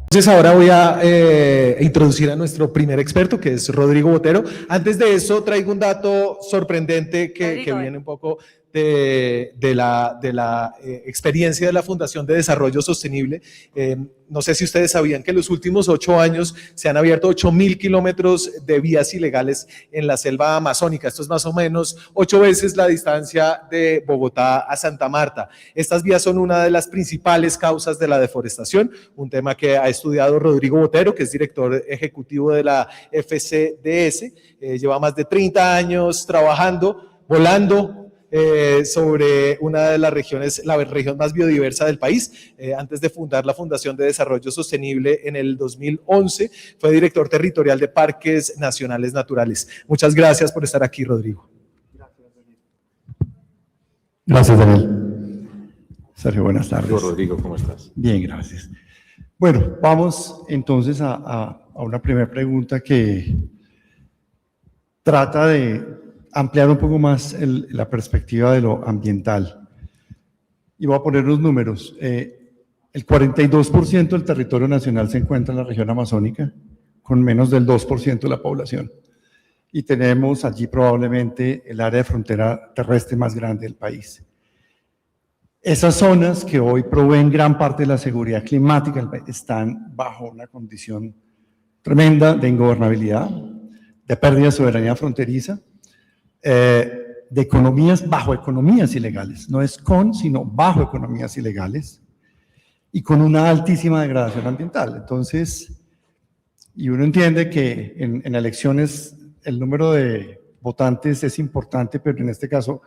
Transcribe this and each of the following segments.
Entonces ahora voy a introducir a nuestro primer experto, que es Rodrigo Botero. Antes de eso traigo un dato sorprendente que viene un poco de la experiencia de la Fundación de Desarrollo Sostenible. No sé si ustedes sabían que en los últimos 8 años se han abierto 8.000 kilómetros de vías ilegales en la selva amazónica. Esto es más o menos 8 veces la distancia de Bogotá a Santa Marta. Estas vías son una de las principales causas de la deforestación, un tema que ha estudiado Rodrigo Botero, que es director ejecutivo de la FCDS. Lleva más de 30 años trabajando, volando, sobre una de las regiones, la región más biodiversa del país. Antes de fundar la Fundación de Desarrollo Sostenible en el 2011, fue director territorial de Parques Nacionales Naturales. Muchas gracias por estar aquí, Rodrigo. Gracias, Daniel. Sergio, buenas tardes. Rodrigo, ¿cómo estás? Bien, gracias. Bueno, vamos entonces a una primera pregunta que trata de ampliar un poco más la perspectiva de lo ambiental. Y voy a poner los números. El 42% del territorio nacional se encuentra en la región amazónica, con menos del 2% de la población. Y tenemos allí probablemente el área de frontera terrestre más grande del país. Esas zonas que hoy proveen gran parte de la seguridad climática del país están bajo una condición tremenda de ingobernabilidad, de pérdida de soberanía fronteriza, de economías, bajo economías ilegales, no es con, sino bajo economías ilegales, y con una altísima degradación ambiental. Entonces, y uno entiende que en elecciones el número de votantes es importante, pero en este caso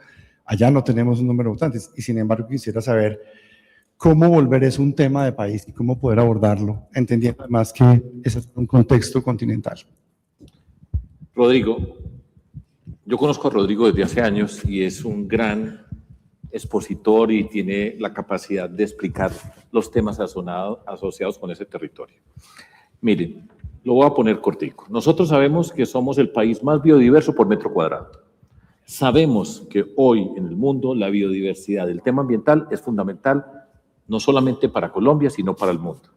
allá no tenemos un número de votantes, y sin embargo quisiera saber cómo volver eso un tema de país y cómo poder abordarlo, entendiendo además que ese es un contexto continental. Rodrigo, yo conozco a Rodrigo desde hace años y es un gran expositor y tiene la capacidad de explicar los temas asociados con ese territorio. Miren, lo voy a poner cortico. Nosotros sabemos que somos el país más biodiverso por metro cuadrado. Sabemos que hoy en el mundo la biodiversidad, el tema ambiental es fundamental no solamente para Colombia, sino para el mundo.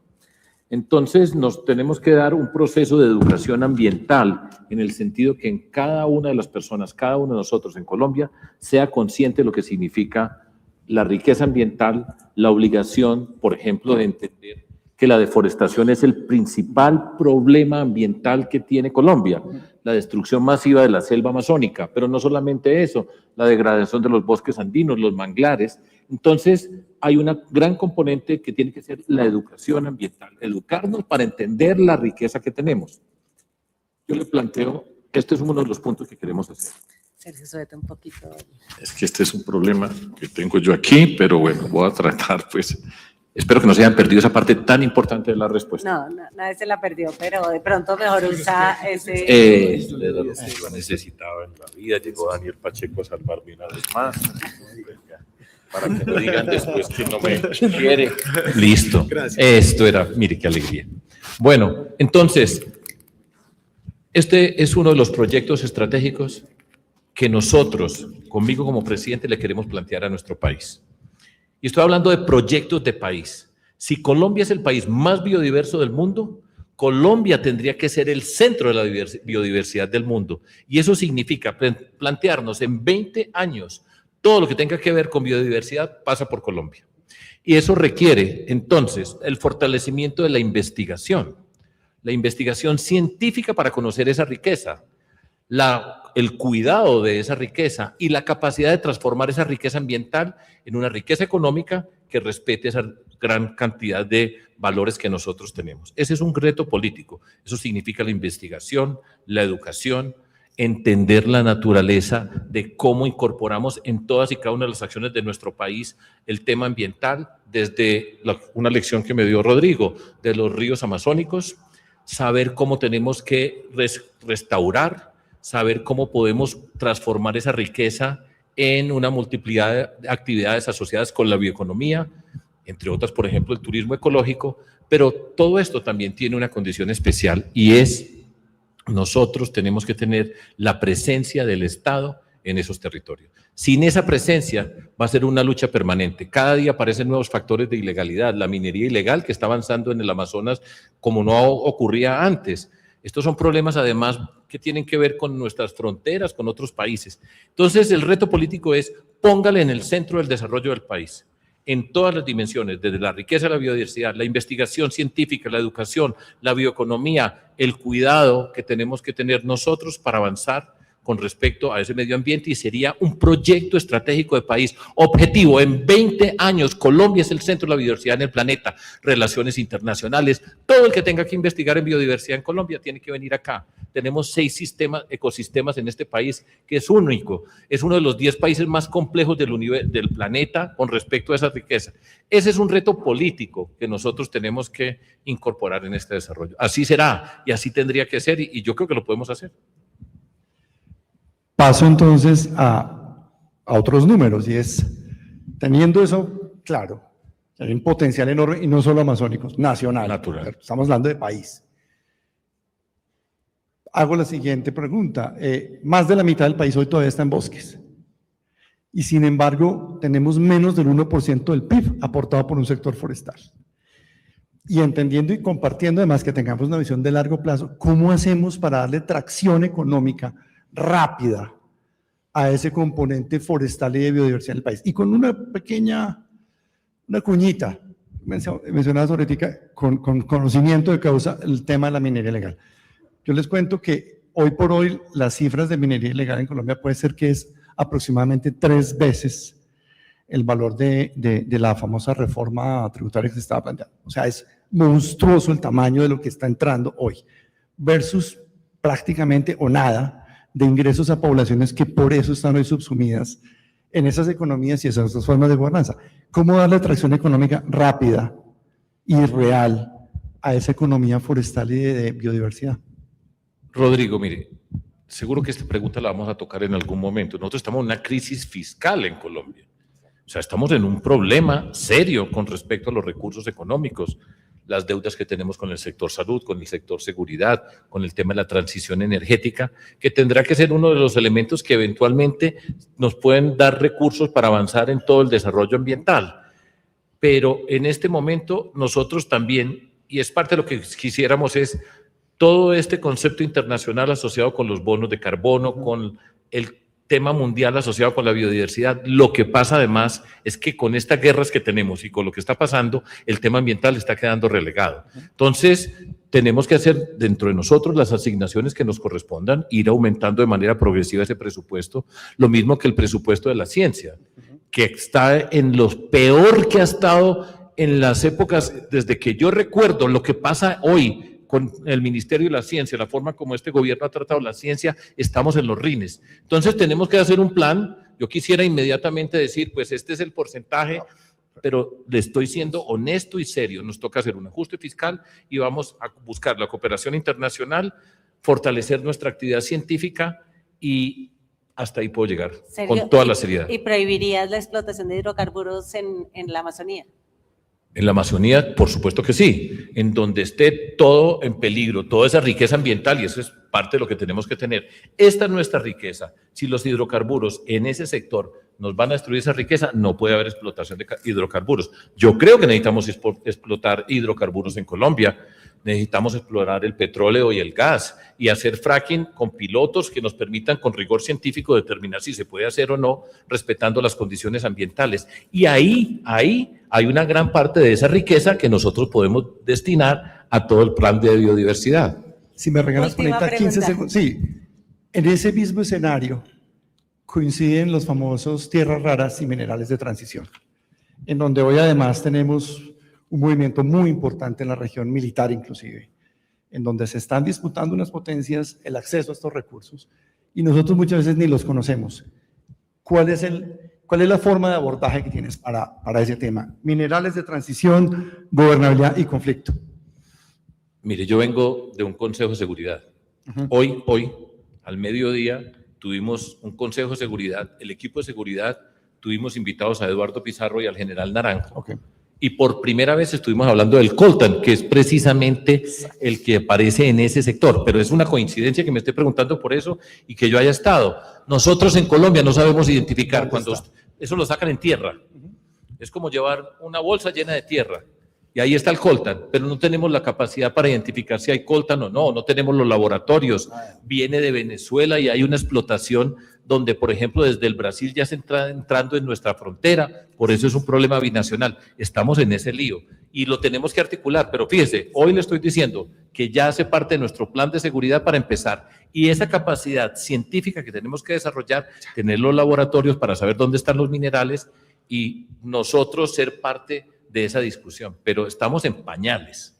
Entonces nos tenemos que dar un proceso de educación ambiental en el sentido que en cada una de las personas, cada uno de nosotros en Colombia, sea consciente de lo que significa la riqueza ambiental, la obligación, por ejemplo, de entender que la deforestación es el principal problema ambiental que tiene Colombia, la destrucción masiva de la selva amazónica, pero no solamente eso, la degradación de los bosques andinos, los manglares. Entonces, hay una gran componente que tiene que ser la educación ambiental, educarnos para entender la riqueza que tenemos. Yo le planteo, este es uno de los puntos que queremos hacer. Sergio, súbete un poquito. Es que este es un problema que tengo yo aquí, pero bueno, voy a tratar, pues, espero que no se hayan perdido esa parte tan importante de la respuesta. No, nadie se la perdió, pero de pronto mejor usa ese... Era lo que yo necesitaba en la vida, llegó Daniel Pacheco a salvarme una vez más. Para que no digan después que no me quiere. Listo. Esto era, mire qué alegría. Bueno, entonces, este es uno de los proyectos estratégicos que nosotros, conmigo como presidente, le queremos plantear a nuestro país. Y estoy hablando de proyectos de país. Si Colombia es el país más biodiverso del mundo, Colombia tendría que ser el centro de la biodiversidad del mundo. Y eso significa plantearnos en 20 años todo lo que tenga que ver con biodiversidad pasa por Colombia. Y eso requiere, entonces, el fortalecimiento de la investigación científica para conocer esa riqueza, el cuidado de esa riqueza y la capacidad de transformar esa riqueza ambiental en una riqueza económica que respete esa gran cantidad de valores que nosotros tenemos. Ese es un reto político. Eso significa la investigación, la educación, entender la naturaleza de cómo incorporamos en todas y cada una de las acciones de nuestro país el tema ambiental, desde una lección que me dio Rodrigo, de los ríos amazónicos, saber cómo tenemos que restaurar, saber cómo podemos transformar esa riqueza en una multiplicidad de actividades asociadas con la bioeconomía, entre otras, por ejemplo, el turismo ecológico, pero todo esto también tiene una condición especial y es nosotros tenemos que tener la presencia del Estado en esos territorios. Sin esa presencia va a ser una lucha permanente. Cada día aparecen nuevos factores de ilegalidad, la minería ilegal que está avanzando en el Amazonas como no ocurría antes. Estos son problemas además que tienen que ver con nuestras fronteras, con otros países. Entonces el reto político es póngale en el centro del desarrollo del país, en todas las dimensiones, desde la riqueza, la biodiversidad, la investigación científica, la educación, la bioeconomía, el cuidado que tenemos que tener nosotros para avanzar con respecto a ese medio ambiente, y sería un proyecto estratégico de país objetivo. En 20 años, Colombia es el centro de la biodiversidad en el planeta, relaciones internacionales, todo el que tenga que investigar en biodiversidad en Colombia tiene que venir acá. Tenemos 6 ecosistemas en este país, que es único, es uno de los 10 países más complejos del planeta con respecto a esa riqueza. Ese es un reto político que nosotros tenemos que incorporar en este desarrollo. Así será y así tendría que ser, y yo creo que lo podemos hacer. Paso entonces a otros números, y es, teniendo eso claro, hay un potencial enorme, y no solo amazónicos, nacional. Natural. Estamos hablando de país. Hago la siguiente pregunta. Más de la mitad del país hoy todavía está en bosques. Y sin embargo, tenemos menos del 1% del PIB aportado por un sector forestal. Y entendiendo y compartiendo además que tengamos una visión de largo plazo, ¿cómo hacemos para darle tracción económica rápida a ese componente forestal y de biodiversidad en el país? Y con una pequeña, una cuñita, mencionabas ahorita, con conocimiento de causa, el tema de la minería ilegal. Yo les cuento que hoy por hoy las cifras de minería ilegal en Colombia puede ser que es aproximadamente 3 veces el valor de la famosa reforma tributaria que se estaba planteando. O sea, es monstruoso el tamaño de lo que está entrando hoy, versus prácticamente o nada de ingresos a poblaciones que por eso están hoy subsumidas en esas economías y esas formas de gobernanza. ¿Cómo darle atracción económica rápida y real a esa economía forestal y de biodiversidad? Rodrigo, mire, seguro que esta pregunta la vamos a tocar en algún momento. Nosotros estamos en una crisis fiscal en Colombia. O sea, estamos en un problema serio con respecto a los recursos económicos, las deudas que tenemos con el sector salud, con el sector seguridad, con el tema de la transición energética, que tendrá que ser uno de los elementos que eventualmente nos pueden dar recursos para avanzar en todo el desarrollo ambiental. Pero en este momento nosotros también, y es parte de lo que quisiéramos, es todo este concepto internacional asociado con los bonos de carbono, con el tema mundial asociado con la biodiversidad. Lo que pasa además es que con estas guerras que tenemos y con lo que está pasando, el tema ambiental está quedando relegado. Entonces, tenemos que hacer dentro de nosotros las asignaciones que nos correspondan, ir aumentando de manera progresiva ese presupuesto, lo mismo que el presupuesto de la ciencia, que está en lo peor que ha estado en las épocas, desde que yo recuerdo lo que pasa hoy con el Ministerio de la Ciencia, la forma como este gobierno ha tratado la ciencia, estamos en los rines. Entonces tenemos que hacer un plan. Yo quisiera inmediatamente decir, pues este es el porcentaje, pero le estoy siendo honesto y serio. Nos toca hacer un ajuste fiscal y vamos a buscar la cooperación internacional, fortalecer nuestra actividad científica, y hasta ahí puedo llegar, con toda la seriedad. ¿Y prohibirías la explotación de hidrocarburos en la Amazonía? En la Amazonía, por supuesto que sí, en donde esté todo en peligro, toda esa riqueza ambiental, y eso es parte de lo que tenemos que tener. Esta es nuestra riqueza. Si los hidrocarburos en ese sector nos van a destruir esa riqueza, no puede haber explotación de hidrocarburos. Yo creo que necesitamos explotar hidrocarburos en Colombia, necesitamos explorar el petróleo y el gas y hacer fracking con pilotos que nos permitan con rigor científico determinar si se puede hacer o no, respetando las condiciones ambientales. Y ahí hay una gran parte de esa riqueza que nosotros podemos destinar a todo el plan de biodiversidad. Si me regalas por ahorita 15 pregunta. segundos. Sí, en ese mismo escenario coinciden los famosos tierras raras y minerales de transición, en donde hoy además tenemos un movimiento muy importante en la región militar inclusive, en donde se están disputando unas potencias el acceso a estos recursos y nosotros muchas veces ni los conocemos. ¿Cuál es la forma de abordaje que tienes para ese tema? Minerales de transición, gobernabilidad y conflicto. Mire, yo vengo de un Consejo de Seguridad. Hoy, al mediodía, tuvimos un Consejo de Seguridad, el equipo de seguridad, tuvimos invitados a Eduardo Pizarro y al general Naranjo. y por primera vez estuvimos hablando del coltan, que es precisamente el que aparece en ese sector, pero es una coincidencia que me esté preguntando por eso y que yo haya estado. Nosotros en Colombia no sabemos identificar cuando eso lo sacan en tierra. Es como llevar una bolsa llena de tierra y ahí está el coltan, pero no tenemos la capacidad para identificar si hay coltan o no, no tenemos los laboratorios. Viene de Venezuela y hay una explotación donde, por ejemplo, desde el Brasil ya se está entrando en nuestra frontera, por eso es un problema binacional. Estamos en ese lío y lo tenemos que articular, pero fíjese, hoy le estoy diciendo que ya hace parte de nuestro plan de seguridad para empezar, y esa capacidad científica que tenemos que desarrollar, tener los laboratorios para saber dónde están los minerales y nosotros ser parte de esa discusión, pero estamos en pañales.